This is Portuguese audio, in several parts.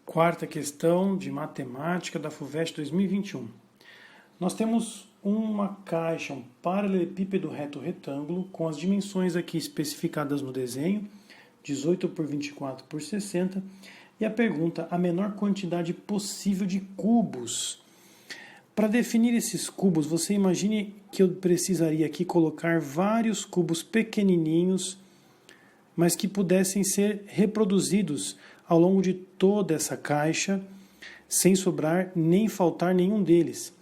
Quarta questão de matemática da FUVEST 2021. Nós temos uma caixa, um paralelepípedo reto retângulo, com as dimensões aqui especificadas no desenho, 18 por 24 por 60, e a pergunta, a menor quantidade possível de cubos. Para definir esses cubos, você imagine que eu precisaria aqui colocar vários cubos pequenininhos, mas que pudessem ser reproduzidos ao longo de toda essa caixa, sem sobrar nem faltar nenhum deles.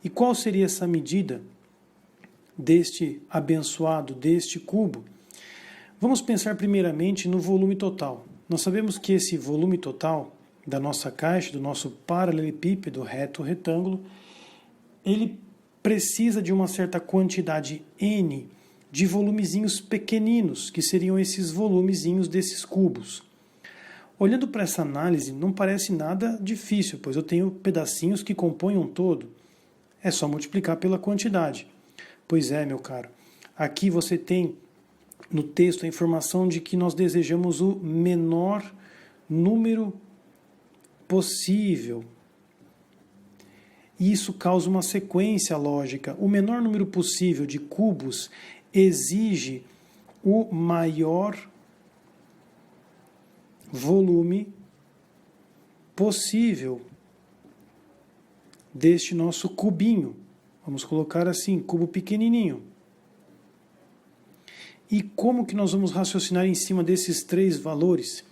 E qual seria essa medida deste abençoado, deste cubo? Vamos pensar primeiramente no volume total. Nós sabemos que esse volume total da nossa caixa, do nosso paralelepípedo reto retângulo, ele precisa de uma certa quantidade N de volumezinhos pequeninos, que seriam esses volumezinhos desses cubos. Olhando para essa análise, não parece nada difícil, pois eu tenho pedacinhos que compõem um todo. É só multiplicar pela quantidade. Pois é, meu caro. Aqui você tem no texto a informação de que nós desejamos o menor número possível. E isso causa uma sequência lógica. O menor número possível de cubos exige o maior volume possível deste nosso cubinho. Vamos colocar assim, cubo pequenininho. E como que nós vamos raciocinar em cima desses três valores?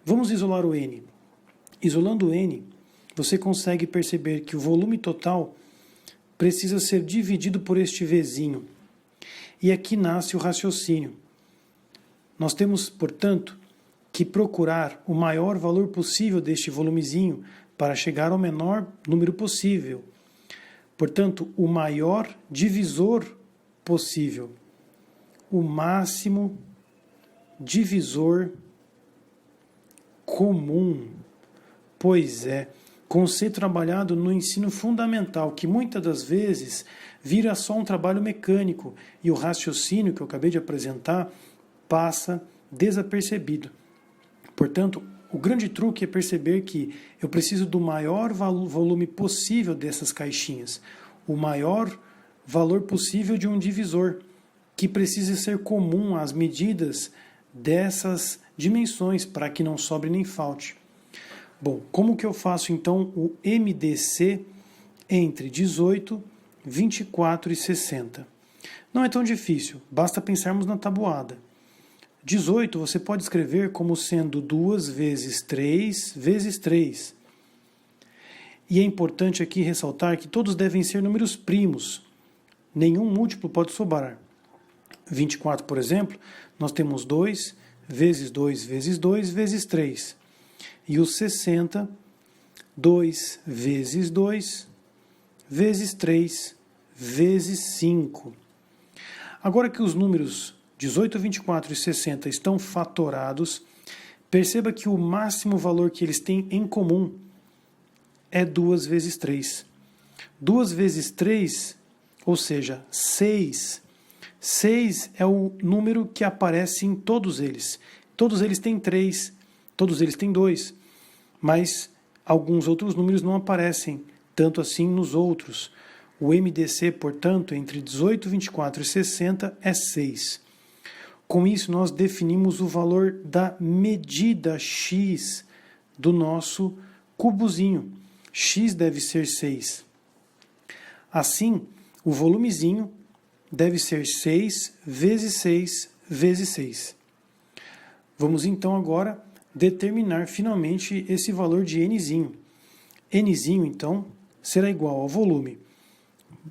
Vamos isolar o N. Isolando o N, você consegue perceber que o volume total precisa ser dividido por este Vzinho. E aqui nasce o raciocínio. Nós temos, portanto, que procurar o maior valor possível deste volumezinho para chegar ao menor número possível. Portanto, o maior divisor possível. O máximo divisor comum. Pois é, conceito trabalhado no ensino fundamental, que muitas das vezes vira só um trabalho mecânico e o raciocínio que eu acabei de apresentar passa desapercebido. Portanto, o grande truque é perceber que eu preciso do maior volume possível dessas caixinhas, o maior valor possível de um divisor, que precisa ser comum às medidas dessas dimensões, para que não sobre nem falte. Bom, como que eu faço então o MDC entre 18, 24 e 60? Não é tão difícil, basta pensarmos na tabuada. 18 você pode escrever como sendo 2 vezes 3 vezes 3. E é importante aqui ressaltar que todos devem ser números primos. Nenhum múltiplo pode sobrar. 24, por exemplo, nós temos 2 vezes 2 vezes 2 vezes 3. E o 60, 2 vezes 2 vezes 3 vezes 5. Agora que os números 18, 24 e 60 estão fatorados, perceba que o máximo valor que eles têm em comum é 2 vezes 3. 2 vezes 3, ou seja, 6. 6 é o número que aparece em todos eles. Todos eles têm 3, todos eles têm 2, mas alguns outros números não aparecem tanto assim nos outros. O MDC, portanto, entre 18, 24 e 60 é 6. Com isso, nós definimos o valor da medida x do nosso cubozinho. X deve ser 6. Assim, o volumezinho deve ser 6 vezes 6 vezes 6. Vamos então agora determinar finalmente esse valor de Nzinho. Nzinho, então, será igual ao volume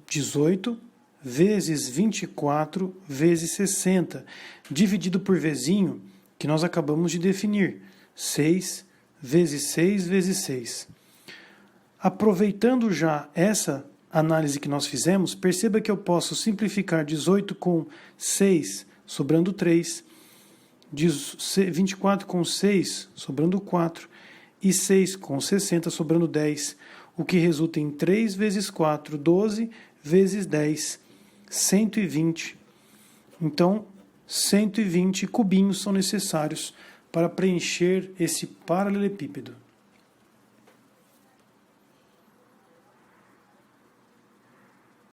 18 vezes 24 vezes 60, dividido por Vzinho, que nós acabamos de definir, 6 vezes 6 vezes 6. Aproveitando já essa análise que nós fizemos, perceba que eu posso simplificar 18 com 6, sobrando 3, 24 com 6, sobrando 4, e 6 com 60, sobrando 10, o que resulta em 3 vezes 4, 12, vezes 10, 120. Então, 120 cubinhos são necessários para preencher esse paralelepípedo.